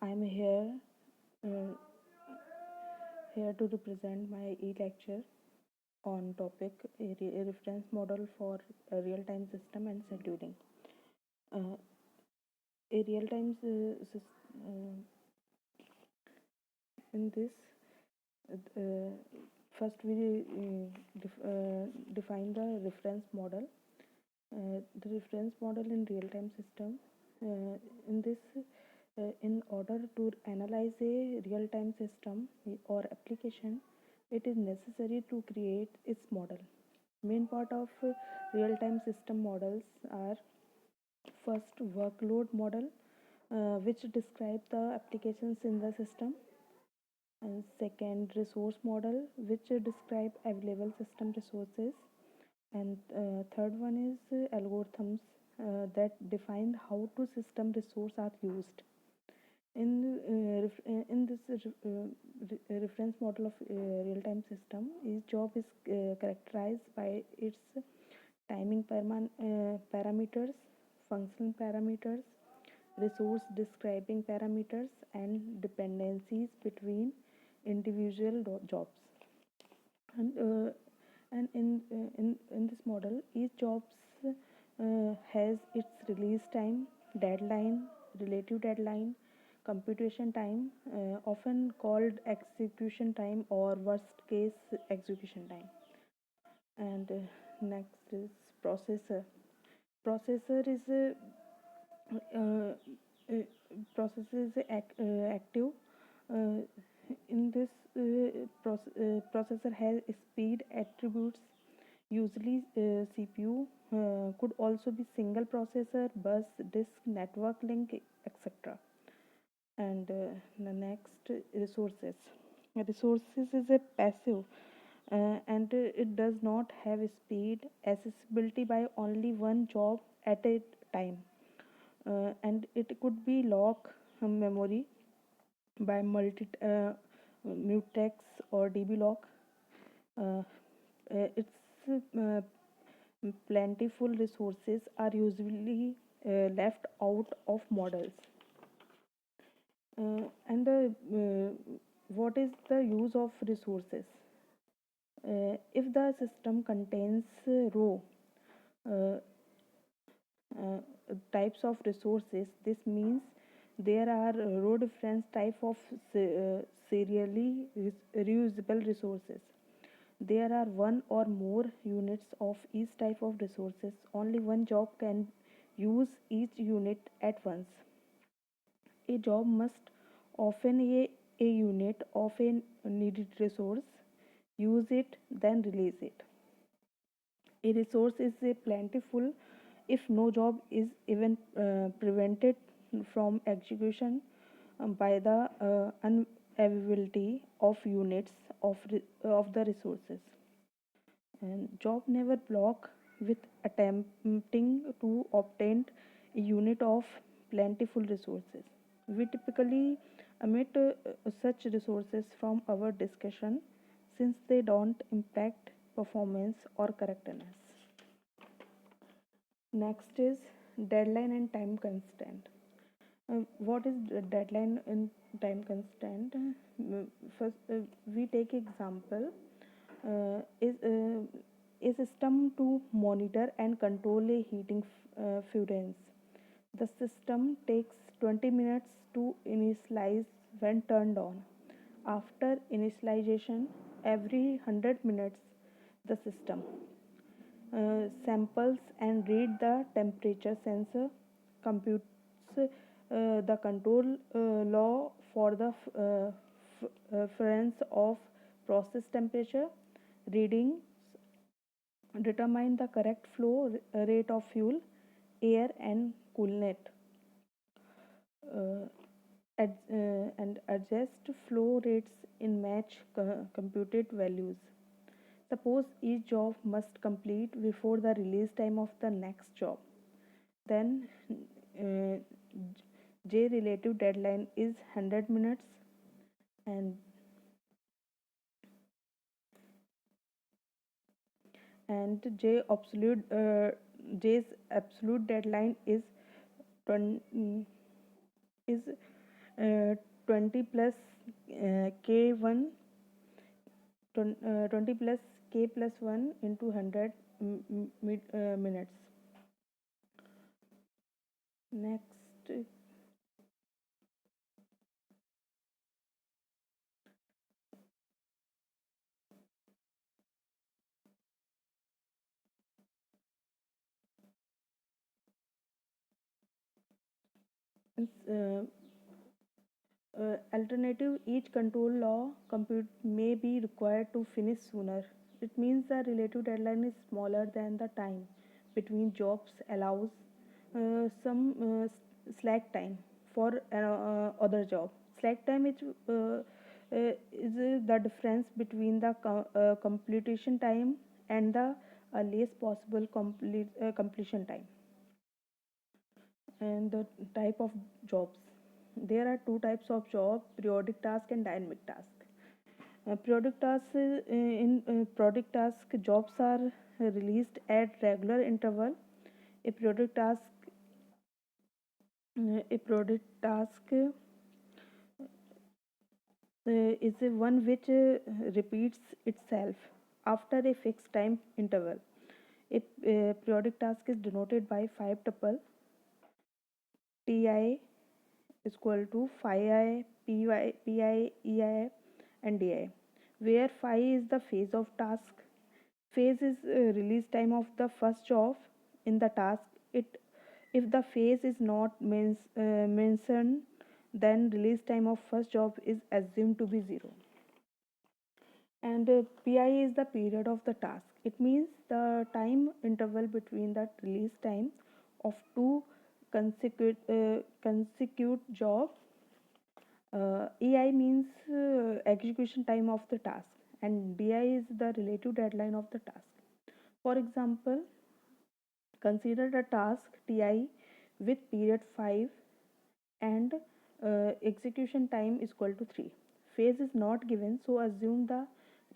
I'm uh, here to represent my e-lecture on topic a reference model for a real-time system and scheduling. Uh, a real-time in this uh, first we define the reference model. The reference model in real-time system. In this, in order to analyze a real-time system or application, it is necessary to create its model. Main part of real-time system models are first workload model, which describe the applications in the system, and second resource model, which describe available system resources, and third one is algorithms that define how to system resource are used. In this reference model of real-time system, each job is characterized by its timing parameters, functional parameters, resource describing parameters, and dependencies between individual jobs. And uh, and in uh, in in this model, each jobs has its release time, deadline, relative deadline, computation time, often called execution time or worst case execution time. And next is processor. Processor is a uh, uh, processor is active. uh, in this processor has speed attributes, usually CPU, could also be single processor, bus, disk, network link, etc. And the next, resources is a passive, and it does not have speed accessibility by only one job at a time, and it could be lock memory by mutex or db lock. Its plentiful resources are usually left out of models. And what is the use of resources? If the system contains row uh, uh, types of resources, this means there are row difference type of serially reusable resources. There are one or more units of each type of resources. Only one job can use each unit at once. A job must often a unit of a needed resource, use it, then release it. A resource is a plentiful if no job is even prevented from execution by the unavailability of units of the resources. And job never block with attempting to obtain a unit of plentiful resources. We typically omit such resources from our discussion since they don't impact performance or correctness. Next is deadline and time constant. What is deadline and time constant? First, we take example is a system to monitor and control a heating furnace. The system takes 20 minutes to initialize when turned on. After initialization, every 100 minutes, the system samples and read the temperature sensor, computes the control law for the difference of process temperature, readings determine the correct flow rate of fuel, air, and coolnet, uh, and adjust flow rates in match computed values. Suppose each job must complete before the release time of the next job. Then uh, J relative deadline is 100 minutes, and J's absolute deadline is 20, is uh, 20 plus k1 20 plus k plus 1 into 100 minutes. Next, uh, alternative, each control law compute may be required to finish sooner. It means the relative deadline is smaller than the time between jobs allows some slack time for other job. Slack time is the difference between the completion time and the earliest possible completion time. And the type of jobs, there are two types of job: periodic task and dynamic task. Periodic tasks, in periodic task jobs are released at regular interval. A periodic task a periodic task is one which repeats itself after a fixed time interval. A periodic task is denoted by 5 tuple ti is equal to phi I, pi, ei, and di, where phi is the phase of task. Phase is release time of the first job in the task. It if the phase is not mentioned, then release time of first job is assumed to be zero. And pi is the period of the task. It means the time interval between the release time of two consecutive job. EI means execution time of the task, and DI is the relative deadline of the task. For example, consider the task TI with period 5 and execution time is equal to 3. Phase is not given, so assume the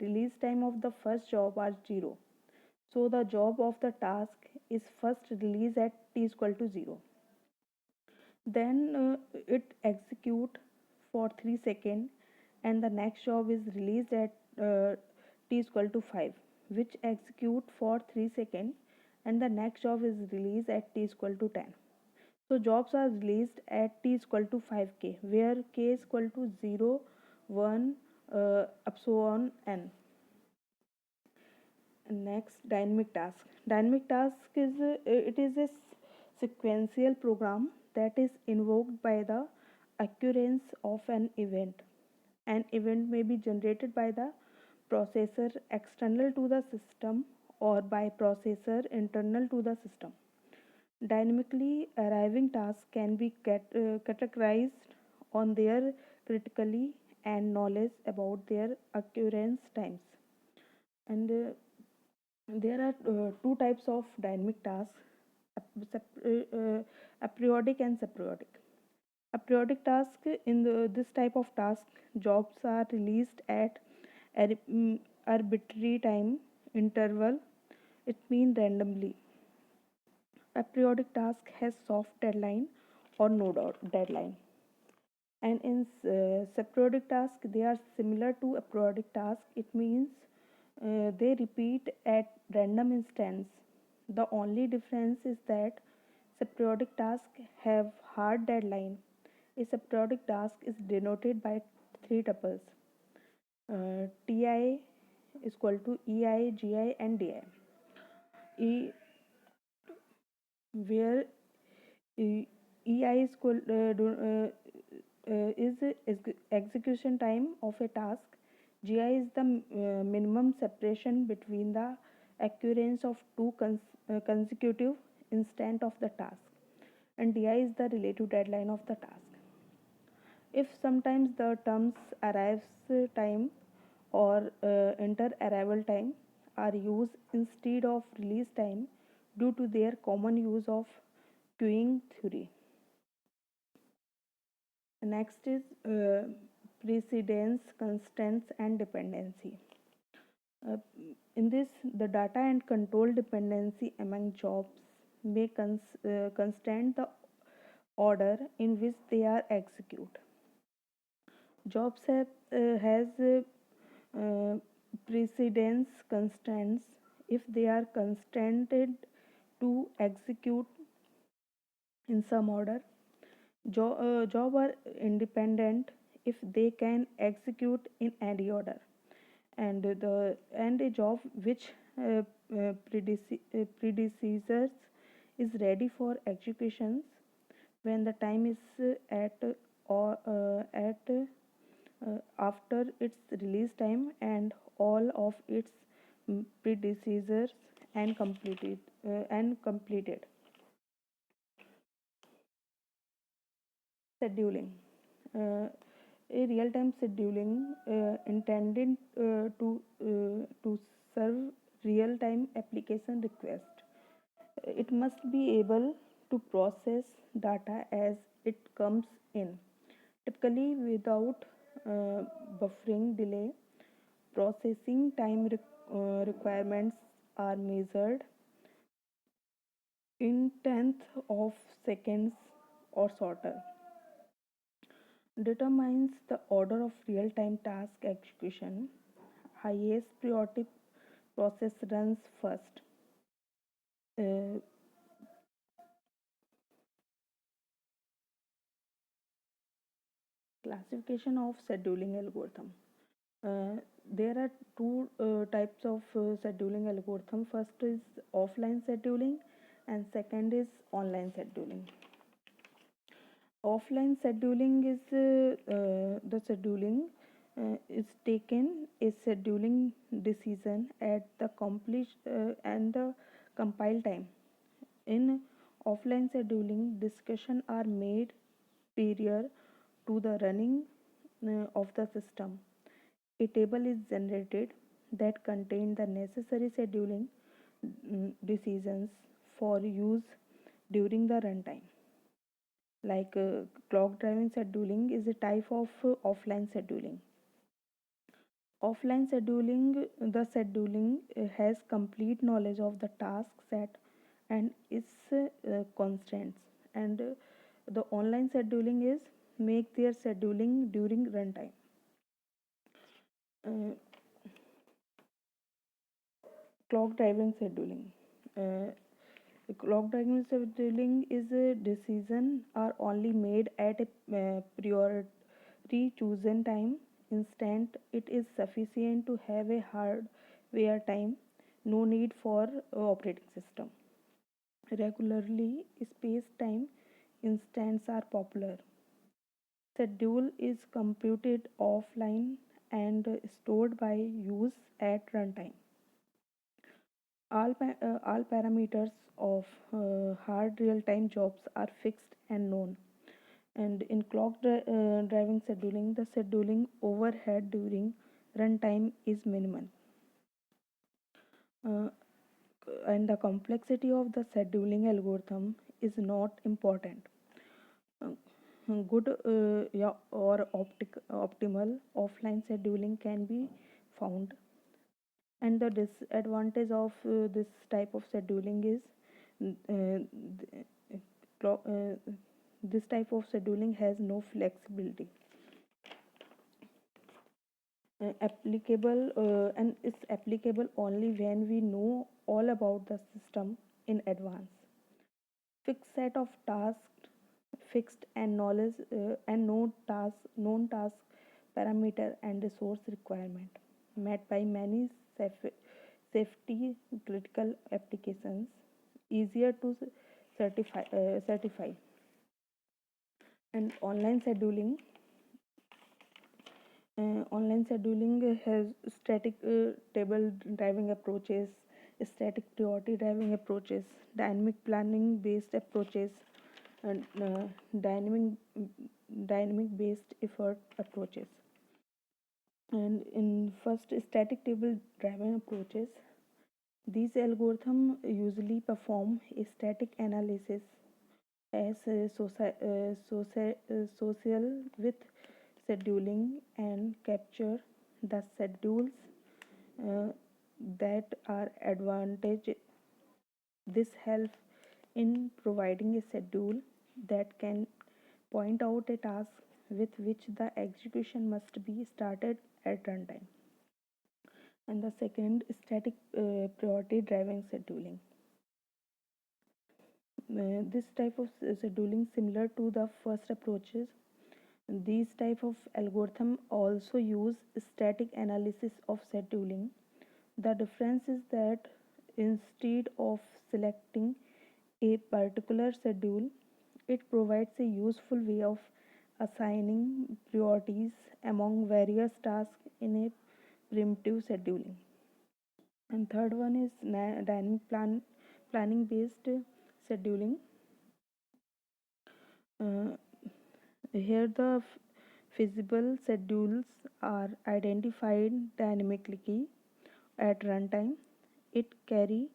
release time of the first job are 0. So the job of the task is first released at t is equal to 0. Then it execute for 3 seconds, and the next job is released at t is equal to 5, which execute for 3 seconds, and the next job is released at t is equal to 10. So jobs are released at t is equal to 5k, where k is equal to 0, 1, up so on n. Next, dynamic task. Dynamic task is it is a sequential program that is invoked by the occurrence of an event. An event may be generated by the processor external to the system or by processor internal to the system. Dynamically arriving tasks can be categorized on their critically and knowledge about their occurrence times. And there are two types of dynamic tasks: aperiodic and subperiodic. A periodic task, in this type of task, jobs are released at arbitrary time interval. It means randomly. A periodic task has soft deadline or no deadline. And in subperiodic task, they are similar to a periodic task. It means they repeat at random instance. The only difference is that subperiodic tasks have hard deadline. A subperiodic task is denoted by three tuples: ti is equal to ei, gi, and di. E, where ei is equal is execution time of a task. Gi is the minimum separation between the occurrence of two consecutive instant of the task, and di is the relative deadline of the task. If sometimes the terms arrives time or enter arrival time are used instead of release time due to their common use of queuing theory. Next is precedence, constants, and dependency. Uh, in this, the data and control dependency among jobs may constant the order in which they are executed. Has uh, precedence constants if they are constrained to execute in some order. Job are independent if they can execute in any order, and a job which predecessors is ready for executions when the time is at after its release time and all of its predecessors and completed. Scheduling. A real-time scheduling intended to serve real-time application request. It must be able to process data as it comes in, typically without buffering delay. Processing time requirements are measured in tenths of seconds or shorter. Determines the order of real-time task execution. Highest priority process runs first. Uh, Classification of scheduling algorithm. There are two types of scheduling algorithm. First is offline scheduling, and second is online scheduling. Offline scheduling is the scheduling is taken a scheduling decision at the complete and the compile time. In offline scheduling, discussion are made prior to the running of the system. A table is generated that contain the necessary scheduling decisions for use during the runtime. Like clock driven scheduling is a type of offline scheduling. Offline scheduling, the scheduling has complete knowledge of the task set and its constraints. And the online scheduling is make their scheduling during runtime. Uh, Clock driven scheduling. Uh, Clock driven scheduling is a decision are only made at a priority chosen time instant. It is sufficient to have a hardware time. No need for operating system. Regularly spaced time instants are popular. Schedule is computed offline and stored by use at runtime. All parameters of hard real-time jobs are fixed and known. And in driving scheduling, the scheduling overhead during runtime is minimal. Uh, and the complexity of the scheduling algorithm is not important. Uh, Good yeah, or optimal offline scheduling can be found, and the disadvantage of this type of scheduling is this type of scheduling has no flexibility. Applicable and it's applicable only when we know all about the system in advance. Fixed set of tasks, fixed and knowledge and known task parameter and resource requirement met by many safety critical applications, easier to certify. And online scheduling has static table driving approaches, static priority driving approaches, dynamic planning based approaches, and dynamic based effort approaches. And in first static table driven approaches, these algorithms usually perform a static analysis as social with scheduling and capture the schedules uh, that are advantage. This helps in providing a schedule that can point out a task with which the execution must be started at runtime. And the second, static priority driving scheduling. This type of scheduling similar to the first approaches. These type of algorithm also use static analysis of scheduling. The difference is that instead of selecting a particular schedule, it provides a useful way of assigning priorities among various tasks in a primitive scheduling. And third one is dynamic planning based scheduling. Uh, Here the feasible schedules are identified dynamically at runtime. It carry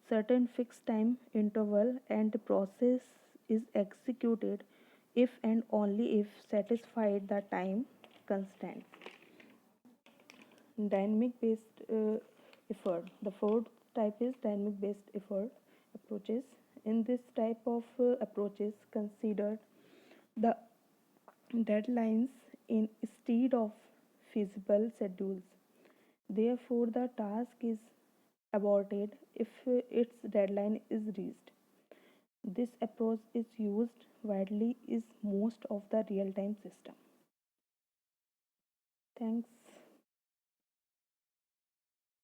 certain fixed time interval and the process is executed if and only if satisfied the time constants. Dynamic based effort. The fourth type is dynamic based effort approaches. In this type of approaches, considered the deadlines instead of feasible schedules. Therefore, the task is aborted if its deadline is reached. This approach is used widely in most of the real-time system. Thanks.